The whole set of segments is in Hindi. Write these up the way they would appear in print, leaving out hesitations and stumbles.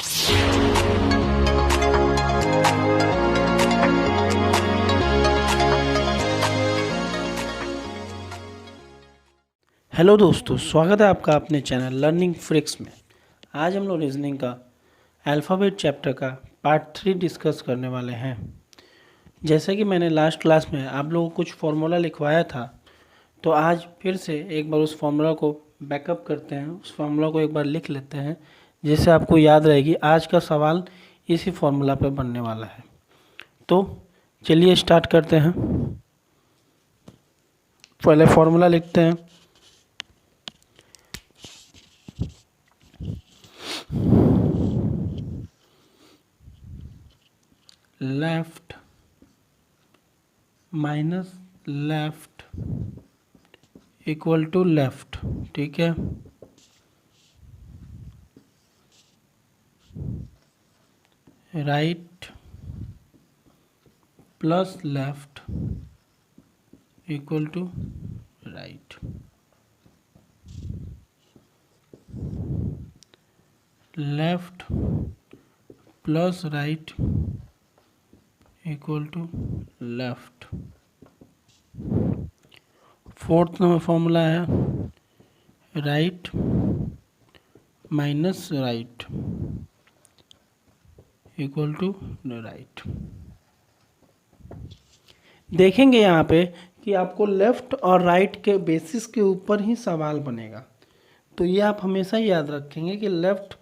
हेलो दोस्तों, स्वागत है आपका अपने चैनल लर्निंग फ्रिक्स में। आज हम लोग रीजनिंग का अल्फ़ाबेट चैप्टर का पार्ट 3 डिस्कस करने वाले हैं। जैसे कि मैंने लास्ट क्लास में आप लोगों को कुछ फार्मूला लिखवाया था, तो आज फिर से एक बार उस फार्मूला को बैकअप करते हैं, उस फार्मूला को एक बार लिख लेते हैं, जिससे आपको याद रहेगी। आज का सवाल इसी फार्मूला पर बनने वाला है। तो चलिए स्टार्ट करते हैं। पहले फार्मूला लिखते हैं। Left minus left equal to left, ठीक है। Right plus left equal to right. Left plus right equal to left. Fourth number formula है right minus right equal to right. देखेंगे यहाँ पे कि आपको लेफ्ट और राइट के बेसिस के ऊपर ही सवाल बनेगा, तो ये आप हमेशा याद रखेंगे कि लेफ्ट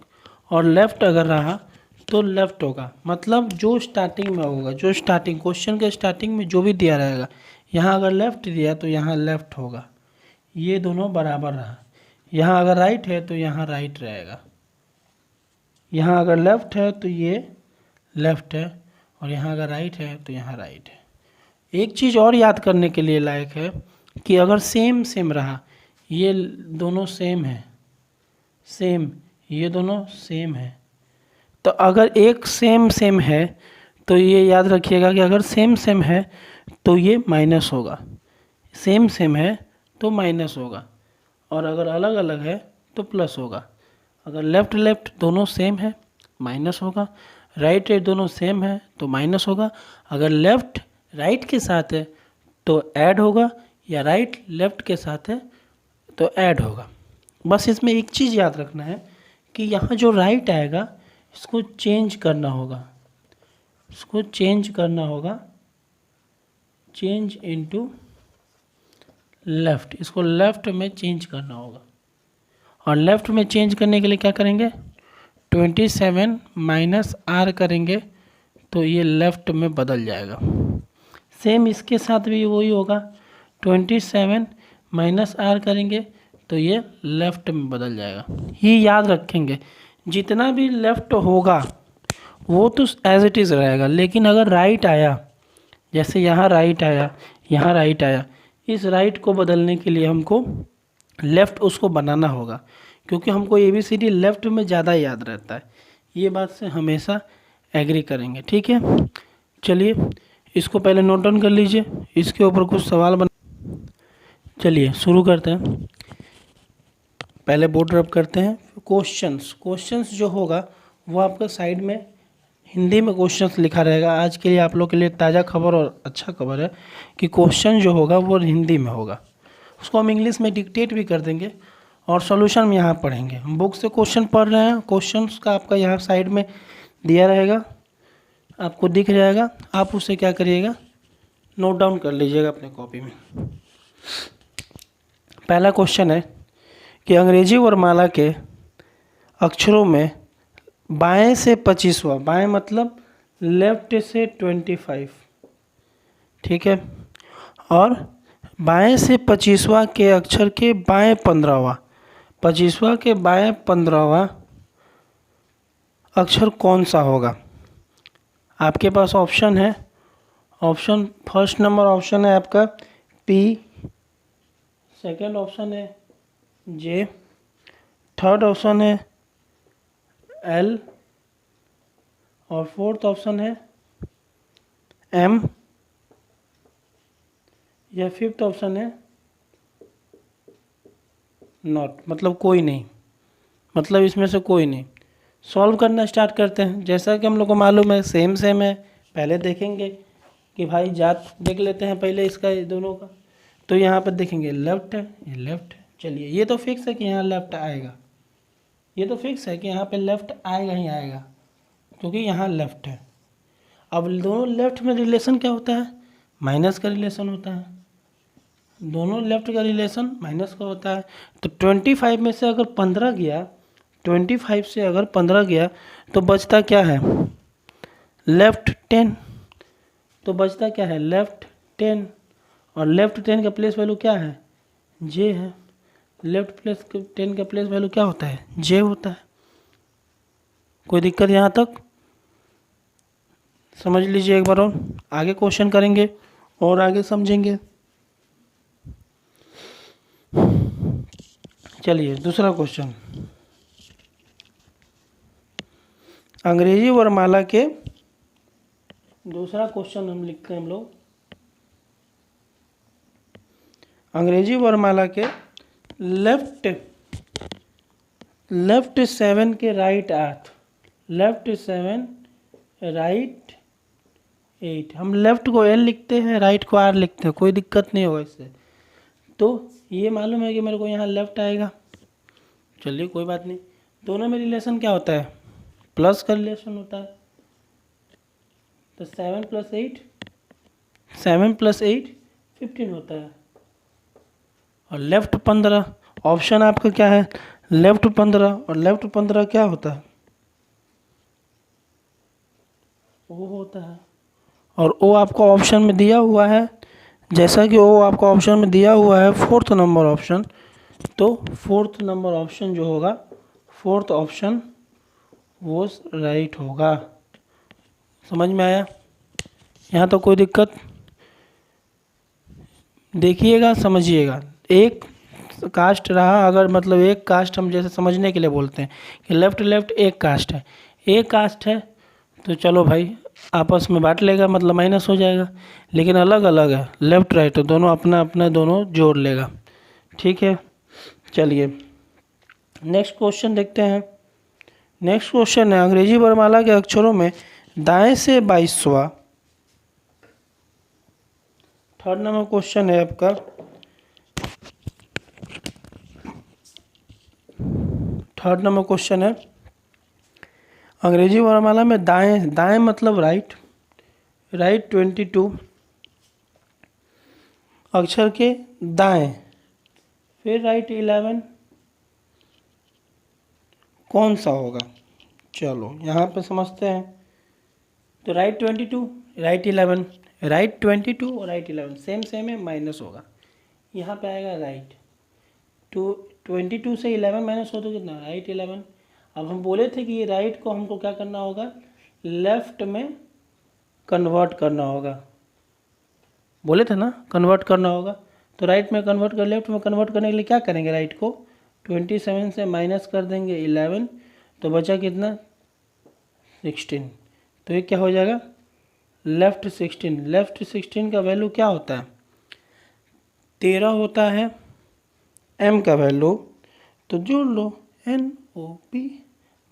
और लेफ्ट अगर रहा तो लेफ्ट होगा, मतलब जो स्टार्टिंग में होगा, जो स्टार्टिंग क्वेश्चन के स्टार्टिंग में जो भी दिया रहेगा, यहाँ अगर लेफ्ट दिया तो यहाँ लेफ्ट होगा, ये दोनों बराबर रहा। यहाँ अगर राइट है तो यहाँ राइट रहेगा, यहाँ अगर लेफ्ट है तो ये लेफ्ट है, और यहाँ अगर राइट है तो यहाँ राइट है। एक चीज़ और याद करने के लिए लायक है कि अगर सेम सेम रहा, ये दोनों सेम है, सेम, ये दोनों सेम है, तो अगर एक सेम सेम है तो ये याद रखिएगा कि अगर सेम सेम है तो ये माइनस होगा, सेम सेम है तो माइनस होगा, और अगर अलग अलग है तो प्लस होगा। अगर लेफ्ट लेफ्ट दोनों सेम है माइनस होगा, राइट राइट दोनों सेम है तो माइनस होगा। अगर लेफ्ट राइट के साथ है तो ऐड होगा, या राइट लेफ्ट के साथ है तो ऐड होगा। बस इसमें एक चीज़ याद रखना है कि यहाँ जो राइट आएगा इसको चेंज करना होगा, इसको चेंज करना होगा, चेंज इनटू लेफ्ट, इसको लेफ्ट में चेंज करना होगा। और लेफ्ट में चेंज करने के लिए क्या करेंगे, 27 माइनस आर करेंगे तो ये लेफ्ट में बदल जाएगा। सेम इसके साथ भी वही होगा, 27 माइनस आर करेंगे तो ये लेफ्ट में बदल जाएगा। ये याद रखेंगे, जितना भी लेफ्ट होगा वो तो एज इट इज़ रहेगा, लेकिन अगर राइट आया, जैसे यहाँ राइट आया, यहाँ राइट आया, इस राइट को बदलने के लिए हमको लेफ़्ट उसको बनाना होगा, क्योंकि हमको ABCD लेफ़्ट में ज़्यादा याद रहता है। ये बात से हमेशा एग्री करेंगे, ठीक है। चलिए इसको पहले नोट डाउन कर लीजिए, इसके ऊपर कुछ सवाल बना। चलिए शुरू करते हैं। पहले बोर्ड रब करते हैं। क्वेश्चंस जो होगा वो आपका साइड में हिंदी में क्वेश्चंस लिखा रहेगा। आज के लिए आप लोग के लिए ताज़ा खबर और अच्छा खबर है कि क्वेश्चन जो होगा वो हिंदी में होगा, उसको हम इंग्लिश में डिक्टेट भी कर देंगे और सॉल्यूशन में यहाँ पढ़ेंगे। हम बुक से क्वेश्चन पढ़ रहे हैं, क्वेश्चंस का आपका यहाँ साइड में दिया रहेगा, आपको दिख जाएगा, आप उसे क्या करिएगा, नोट डाउन कर लीजिएगा अपने कॉपी में। पहला क्वेश्चन है कि अंग्रेजी वर्णमाला के अक्षरों में बाएं से 25वां, बाएं मतलब लेफ्ट से 25, ठीक है, और बाएं से 25वां के अक्षर के बाएं 15वां, 25वां के बाएं 15वां अक्षर कौन सा होगा। आपके पास ऑप्शन है, ऑप्शन फर्स्ट नंबर ऑप्शन है आपका P, सेकंड ऑप्शन है J, थर्ड ऑप्शन है L, और फोर्थ ऑप्शन है M, या फिफ्थ ऑप्शन है नॉट, मतलब कोई नहीं, मतलब इसमें से कोई नहीं। सॉल्व करना स्टार्ट करते हैं। जैसा कि हम लोग को मालूम है सेम सेम है, पहले देखेंगे कि भाई जात देख लेते हैं पहले इसका दोनों का। तो यहाँ पर देखेंगे लेफ्ट है, ये लेफ्ट है। चलिए ये तो फिक्स है कि यहाँ लेफ्ट आएगा, ये तो फिक्स है कि यहाँ पे लेफ्ट आएगा ही आएगा क्योंकि यहाँ लेफ्ट है। अब दोनों लेफ्ट में रिलेशन क्या होता है, माइनस का रिलेशन होता है। दोनों लेफ्ट का रिलेशन माइनस का होता है। तो 25 में से अगर 15 गया, 25 से अगर 15 गया तो बचता क्या है, लेफ्ट 10। तो बचता क्या है, लेफ्ट 10। और लेफ्ट 10 का प्लेस वैल्यू क्या है, जे है। लेफ्ट प्लेस 10 का प्लेस वैल्यू क्या होता है, जे होता है। कोई दिक्कत यहाँ तक, समझ लीजिए एक बार और आगे क्वेश्चन करेंगे और आगे समझेंगे। चलिए दूसरा क्वेश्चन, अंग्रेजी वर्णमाला के दूसरा क्वेश्चन हम लिखते हैं हम लोग। अंग्रेजी वर्णमाला के लेफ्ट 7 के राइट 8, लेफ्ट 7 राइट 8। हम लेफ्ट को एल लिखते हैं, राइट को आर लिखते हैं, कोई दिक्कत नहीं होगा इससे। तो ये मालूम है कि मेरे को यहाँ लेफ्ट आएगा। चलिए कोई बात नहीं, दोनों में रिलेशन क्या होता है, प्लस का रिलेशन होता है। तो 7 + 8 15 होता है। और लेफ्ट 15, ऑप्शन आपका क्या है, लेफ्ट 15। और लेफ्ट 15 क्या होता है, ओ होता है। और ओ आपको ऑप्शन में दिया हुआ है, जैसा कि ओ आपको ऑप्शन में दिया हुआ है 4th नंबर ऑप्शन। तो 4th नंबर ऑप्शन जो होगा, 4th ऑप्शन वो राइट होगा। समझ में आया, यहाँ तो कोई दिक्कत, देखिएगा समझिएगा। एक कास्ट रहा अगर, मतलब एक कास्ट हम जैसे समझने के लिए बोलते हैं कि लेफ्ट लेफ्ट एक कास्ट है, एक कास्ट है तो चलो भाई आपस में बांट लेगा, मतलब माइनस हो जाएगा। लेकिन अलग अलग है लेफ्ट राइट, तो दोनों अपना अपना दोनों जोड़ लेगा। ठीक है, चलिए नेक्स्ट क्वेश्चन देखते हैं। नेक्स्ट क्वेश्चन है, अंग्रेजी वर्णमाला के अक्षरों में दाएं से 22वां, 3rd नंबर क्वेश्चन है आपका। 3rd नंबर क्वेश्चन है, अंग्रेजी वर्णमाला में दाएं, दाएं मतलब राइट, राइट 22 अक्षर के दाएं, फिर राइट 11 कौन सा होगा। चलो यहाँ पे समझते हैं। तो राइट 22 राइट 11, राइट 22 और राइट 11 सेम सेम है, माइनस होगा। यहाँ पे आएगा राइट 22 से 11 माइनस हो तो कितना, राइट 11। अब हम बोले थे कि ये राइट को हमको क्या करना होगा, लेफ्ट में कन्वर्ट करना होगा, बोले थे ना कन्वर्ट करना होगा। तो राइट में कन्वर्ट कर, लेफ्ट में कन्वर्ट करने के लिए क्या करेंगे, राइट को 27 से माइनस कर देंगे 11, तो बचा कितना 16। तो ये क्या हो जाएगा, लेफ्ट 16। लेफ्ट 16 का वैल्यू क्या होता है, 13 होता है। m का वैल्यू तो जोड़ लो NOP,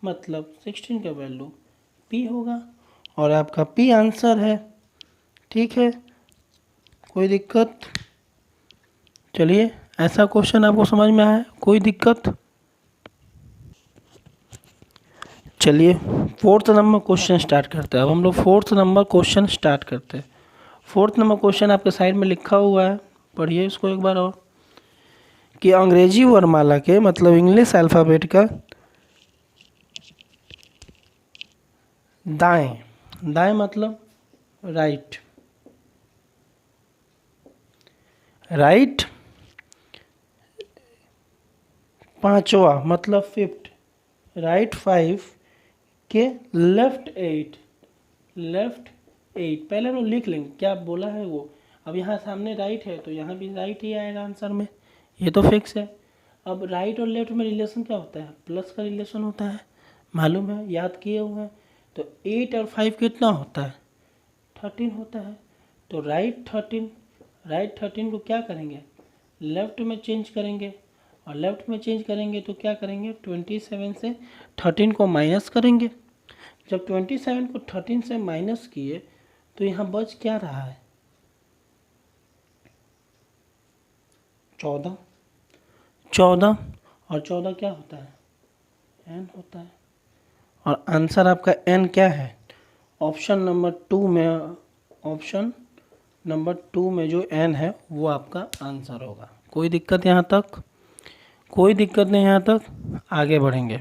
मतलब 16 का वैल्यू p होगा और आपका p आंसर है। ठीक है, कोई दिक्कत। चलिए ऐसा क्वेश्चन आपको समझ में आया, कोई दिक्कत। चलिए 4th नंबर क्वेश्चन स्टार्ट करते हैं। अब हम लोग 4th नंबर क्वेश्चन स्टार्ट करते हैं। 4th नंबर क्वेश्चन आपके साइड में लिखा हुआ है, पढ़िए इसको एक बार और, कि अंग्रेजी वर्णमाला के मतलब इंग्लिश अल्फ़ाबेट का दाएं, दाएं मतलब राइट, राइट 5वां मतलब 5th, राइट 5 के लेफ्ट 8, लेफ्ट 8 पहले वो लिख लेंगे क्या बोला है वो। अब यहाँ सामने राइट है तो यहाँ भी राइट ही आएगा आंसर में, ये तो फिक्स है। अब राइट और लेफ्ट में रिलेशन क्या होता है, प्लस का रिलेशन होता है, मालूम है, याद किए हुए हैं। तो 8 और 5 कितना होता है, 13 होता है। तो राइट 13, राइट 13 को क्या करेंगे, लेफ्ट में चेंज करेंगे और लेफ्ट में चेंज करेंगे तो क्या करेंगे, 27 से 13 को माइनस करेंगे। जब 27 को 13 से माइनस किए तो यहाँ बच क्या रहा है, 14। 14 और 14 क्या होता है, n होता है। और आंसर आपका n क्या है, ऑप्शन नंबर 2 में, ऑप्शन नंबर 2 में जो n है वो आपका आंसर होगा। कोई दिक्कत यहाँ तक, कोई दिक्कत नहीं यहाँ तक, आगे बढ़ेंगे।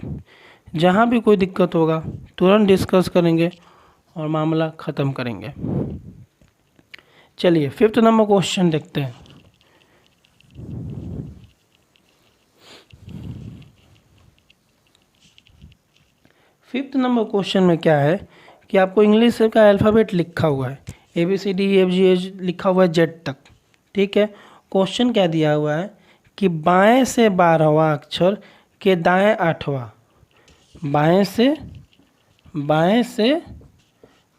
जहाँ भी कोई दिक्कत होगा तुरंत डिस्कस करेंगे और मामला ख़त्म करेंगे। चलिए 5th नंबर क्वेश्चन देखते हैं। फिफ्थ नंबर क्वेश्चन में क्या है कि आपको इंग्लिश का अल्फ़ाबेट लिखा हुआ है, ABCDEFGH लिखा हुआ है Z तक, ठीक है। क्वेश्चन क्या दिया हुआ है कि बाएं से 12वां अक्षर के दाएं 8वां, बाएं से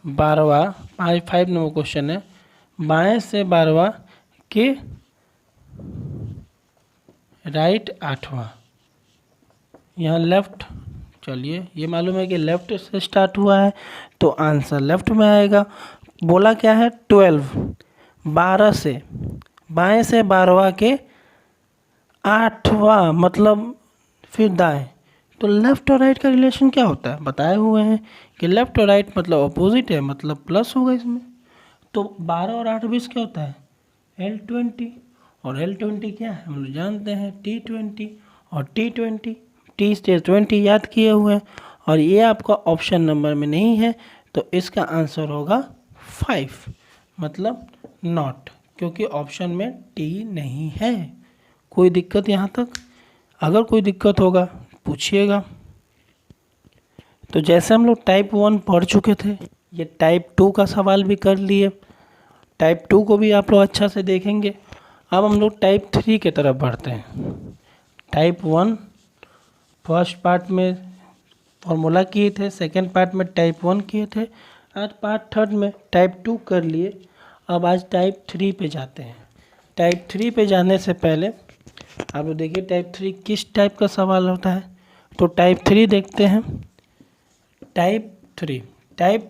12वां, 5 नंबर क्वेश्चन है, बाएं से 12वां के राइट 8वां, यहाँ लेफ्ट, चलिए ये मालूम है कि लेफ्ट से स्टार्ट हुआ है तो आंसर लेफ्ट में आएगा। बोला क्या है 12, 12 से, बाएं से 12वां के 8वां मतलब फिर दाएं, तो लेफ्ट और राइट का रिलेशन क्या होता है, बताए हुए हैं कि लेफ्ट और राइट मतलब अपोजिट है, मतलब प्लस होगा इसमें। तो 12 और 8 बीस क्या होता है, L20, और L20 क्या है हम लोग जानते हैं, T20, और T20, T से 20 याद किए हुए हैं, और ये आपका ऑप्शन नंबर में नहीं है तो इसका आंसर होगा 5, मतलब नॉट, क्योंकि ऑप्शन में T नहीं है। कोई दिक्कत यहाँ तक, अगर कोई दिक्कत होगा पूछिएगा। तो जैसे हम लोग टाइप 1 पढ़ चुके थे, ये टाइप 2 का सवाल भी कर लिए, टाइप 2 को भी आप लोग अच्छा से देखेंगे। अब हम लोग टाइप 3 की तरफ बढ़ते हैं। टाइप 1 फर्स्ट पार्ट में फॉर्मूला किए थे, सेकंड पार्ट में टाइप 1 किए थे, आज पार्ट थर्ड में टाइप 2 कर लिए। अब आज टाइप 3 पे जाते हैं। टाइप 3 पे जाने से पहले आप लोग देखिए टाइप 3 किस टाइप का सवाल होता है, तो टाइप 3 देखते हैं। टाइप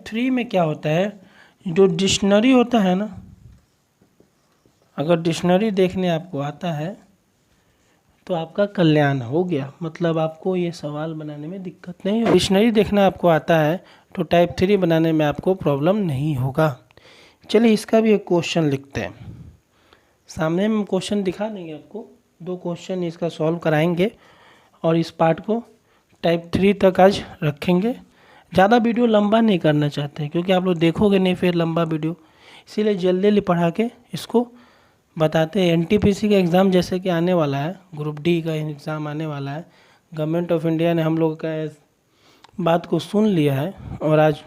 3 में क्या होता है, जो डिक्शनरी होता है ना, अगर डिक्शनरी देखने आपको आता है तो आपका कल्याण हो गया, मतलब आपको ये सवाल बनाने में दिक्कत नहीं होगी। डिक्शनरी देखना आपको आता है तो टाइप 3 बनाने में आपको प्रॉब्लम नहीं होगा। चलिए इसका भी एक क्वेश्चन लिखते हैं, सामने में क्वेश्चन दिखा देंगे आपको, 2 क्वेश्चन इसका सॉल्व कराएंगे और इस पार्ट को टाइप 3 तक आज रखेंगे। ज़्यादा वीडियो लंबा नहीं करना चाहते क्योंकि आप लोग देखोगे नहीं फिर लंबा वीडियो, इसीलिए जल्दी जल्दी पढ़ा के इसको बताते हैं। NTPC का एग्ज़ाम जैसे कि आने वाला है, ग्रुप डी का एग्ज़ाम आने वाला है, गवर्नमेंट ऑफ इंडिया ने हम लोग का बात को सुन लिया है और आज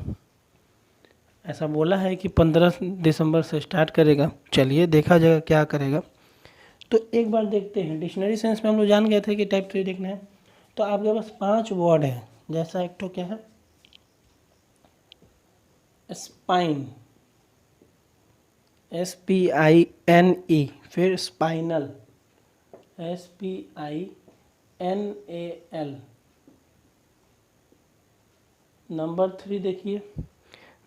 ऐसा बोला है कि 15 दिसंबर से स्टार्ट करेगा। चलिए देखा जाएगा क्या करेगा। तो एक बार देखते हैं, डिक्शनरी सेंस में हम लोग जान गए थे कि टाइप 3 देखना है, तो आपके पास 5 वर्ड है, जैसा एक तो क्या है, स्पाइन, SPINE, फिर स्पाइनल, SPINAL। नंबर 3 देखिए,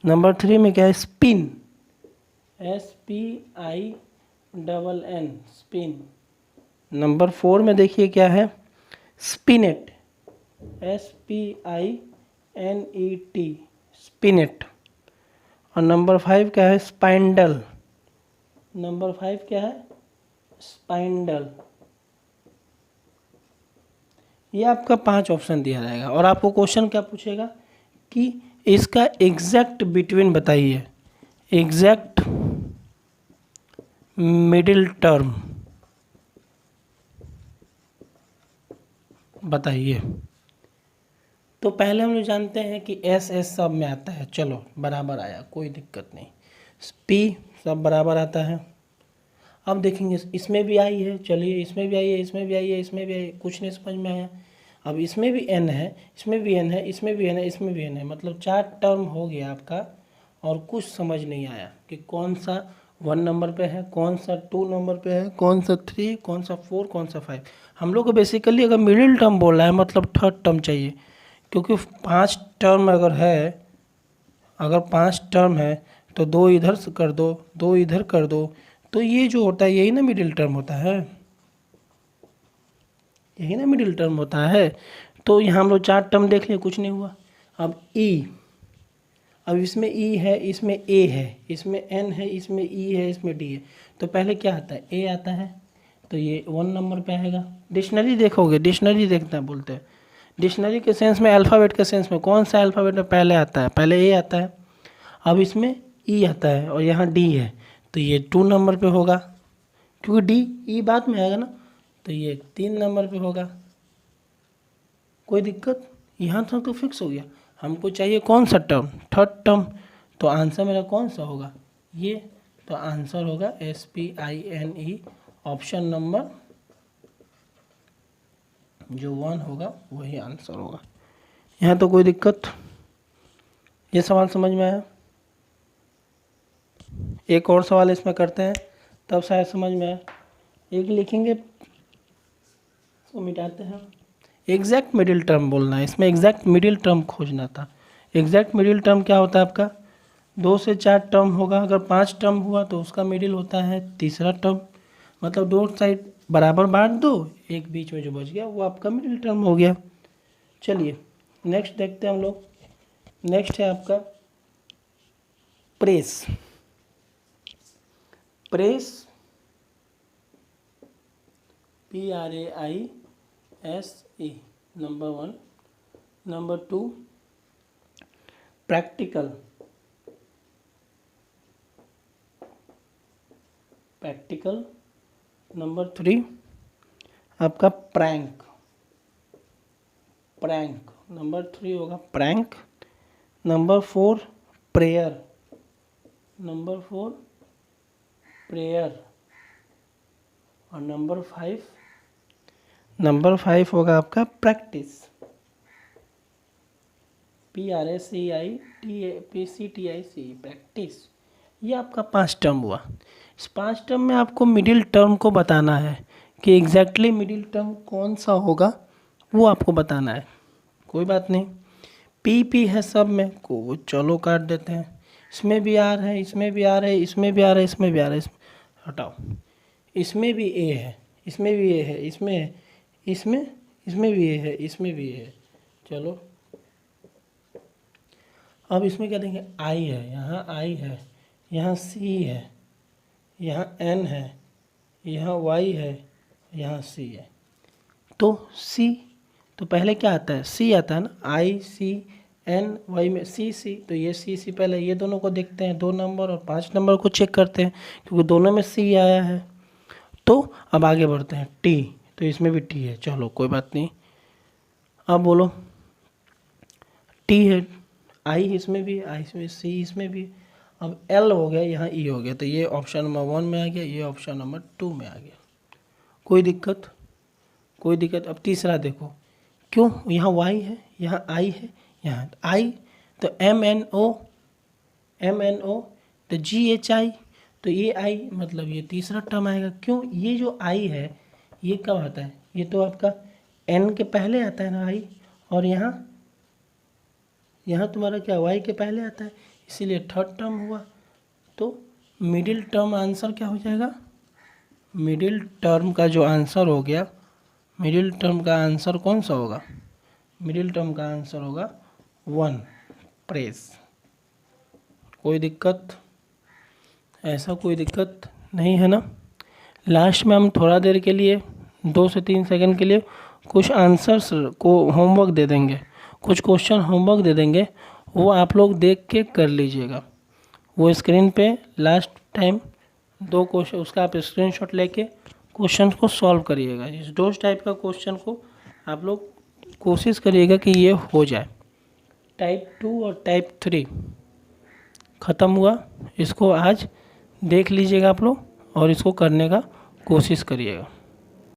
नंबर 3 में क्या है, स्पिन, SPINN, स्पिन। नंबर 4 में देखिए क्या है, स्पिनेट, SPINET, स्पिनेट। और नंबर 5 क्या है, स्पाइंडल, नंबर 5 क्या है, स्पाइंडल। ये आपका 5 ऑप्शन दिया जाएगा और आपको क्वेश्चन क्या पूछेगा कि इसका एग्जैक्ट बिटवीन बताइए, एग्जैक्ट मिडिल टर्म बताइए। तो पहले हम लोग जानते हैं कि एस सब में आता है, चलो बराबर आया, कोई दिक्कत नहीं। P सब बराबर आता है। अब देखेंगे इसमें भी आई है, चलिए इसमें भी आई है, इसमें भी आई है, इसमें भी आई है, कुछ नहीं समझ में आया। अब इसमें भी N है, इसमें भी N है, इसमें भी N है, इसमें भी N है, मतलब 4 टर्म हो गया आपका और कुछ समझ नहीं आया कि कौन सा 1 नंबर पे है, कौन सा 2 नंबर पे है, कौन सा 3, कौन सा 4, कौन सा 5। हम लोग को बेसिकली अगर मिडिल टर्म बोल रहा है मतलब थर्ड टर्म चाहिए, क्योंकि 5 टर्म अगर 5 टर्म है तो 2 इधर से कर दो, 2 इधर कर दो, तो ये जो होता है यही ना मिडिल टर्म होता है, यही ना मिडिल टर्म होता है। तो यहाँ हम लोग 4 टर्म देख लिए, कुछ नहीं हुआ। अब अब इसमें ई है, इसमें ए है, इसमें एन है, इसमें ई है, इसमें डी है। तो पहले क्या आता है, ए आता है, तो ये 1 नंबर पे आएगा। डिक्शनरी देखोगे, डिक्शनरी देखते हैं बोलते हैं, डिक्शनरी के सेंस में, अल्फ़ाबेट के सेंस में कौन सा अल्फ़ाबेट में पहले आता है, पहले ए आता है। अब इसमें ई आता है और यहाँ डी है, तो ये 2 नंबर पे होगा, क्योंकि डी ई बाद में आएगा ना, तो ये 3 नंबर पे होगा। कोई दिक्कत, यहाँ तक तो फिक्स हो गया। हमको चाहिए कौन सा टर्म, थर्ड टर्म, तो आंसर मेरा कौन सा होगा, ये। तो आंसर होगा SPINE, ऑप्शन नंबर जो 1 होगा वही आंसर होगा। यहाँ तो कोई दिक्कत, ये सवाल समझ में आया। एक और सवाल इसमें करते हैं तब शायद समझ में आए। एक लिखेंगे तो मिटाते हैं। एग्जैक्ट मिडिल टर्म बोलना है, इसमें एग्जैक्ट मिडिल टर्म खोजना था। एग्जैक्ट मिडिल टर्म क्या होता है आपका, 2 से 4 टर्म होगा, अगर 5 टर्म हुआ तो उसका मिडिल होता है तीसरा टर्म, मतलब 2 साइड बराबर बांट दो, एक बीच में जो बच गया वो आपका मिडिल टर्म हो गया। चलिए नेक्स्ट देखते हैं हम लोग। नेक्स्ट है आपका press. Press PRAISE, number 1। Number 2 practical, number 3 आपका प्रैंक, नंबर 3 होगा प्रैंक। नंबर 4 प्रेयर, और नंबर 5 होगा आपका प्रैक्टिस, PRACTICE, प्रैक्टिस। ये आपका 5 टर्म हुआ। इस 5 टर्म में आपको मिडिल टर्म को बताना है कि एग्जैक्टली मिडिल टर्म कौन सा होगा, वो आपको बताना है। कोई बात नहीं, पी है सब में को, चलो काट देते हैं। इसमें भी आर है, इसमें भी आर है, इसमें भी आर है, इसमें भी आर है, हटाओ। इसमें भी ए है, इसमें भी ए है, इसमें भी ए है, इसमें भी ए है। चलो अब इसमें क्या देंगे, आई है, यहाँ आई है, यहाँ सी है, यहाँ एन है, यहाँ वाई है, यहाँ सी है। तो सी, तो पहले क्या आता है, सी आता है ना, ICN वाई में सी, तो ये सी पहले ये दोनों को देखते हैं, 2 नंबर और 5 नंबर को चेक करते हैं, क्योंकि दोनों में सी आया है। तो अब आगे बढ़ते हैं, टी, तो इसमें भी टी है, चलो कोई बात नहीं। अब बोलो, टी है, आई इसमें भी, आई इसमें, सी इसमें भी। अब एल हो गया, यहाँ ई हो गया, तो ये ऑप्शन नंबर 1 में आ गया, ये ऑप्शन नंबर 2 में आ गया। कोई दिक्कत, अब तीसरा देखो, क्यों, यहाँ वाई है, यहाँ आई है, यहाँ आई, तो MNO, तो GHI, तो ये आई, मतलब ये तीसरा टर्म आएगा। क्यों, ये जो आई है ये कब आता है, ये तो आपका N के पहले आता है ना आई, और यहाँ तुम्हारा क्या वाई के पहले आता है, इसीलिए थर्ड टर्म हुआ। तो मिडिल टर्म आंसर क्या हो जाएगा, मिडिल टर्म का जो आंसर हो गया, मिडिल टर्म का आंसर कौन सा होगा, मिडिल टर्म का आंसर होगा 1, प्रेस। कोई दिक्कत, ऐसा कोई दिक्कत नहीं है ना। लास्ट में हम थोड़ा देर के लिए 2 से 3 सेकंड के लिए कुछ आंसर्स को होमवर्क दे देंगे, कुछ क्वेश्चन होमवर्क दे देंगे, वो आप लोग देख के कर लीजिएगा। वो स्क्रीन पे लास्ट टाइम 2 क्वेश्चन, उसका आप स्क्रीनशॉट लेके क्वेश्चन को सॉल्व करिएगा। इस 2 टाइप का क्वेश्चन को आप लोग कोशिश करिएगा कि ये हो जाए। टाइप 2 और टाइप 3 ख़त्म हुआ, इसको आज देख लीजिएगा आप लोग और इसको करने का कोशिश करिएगा।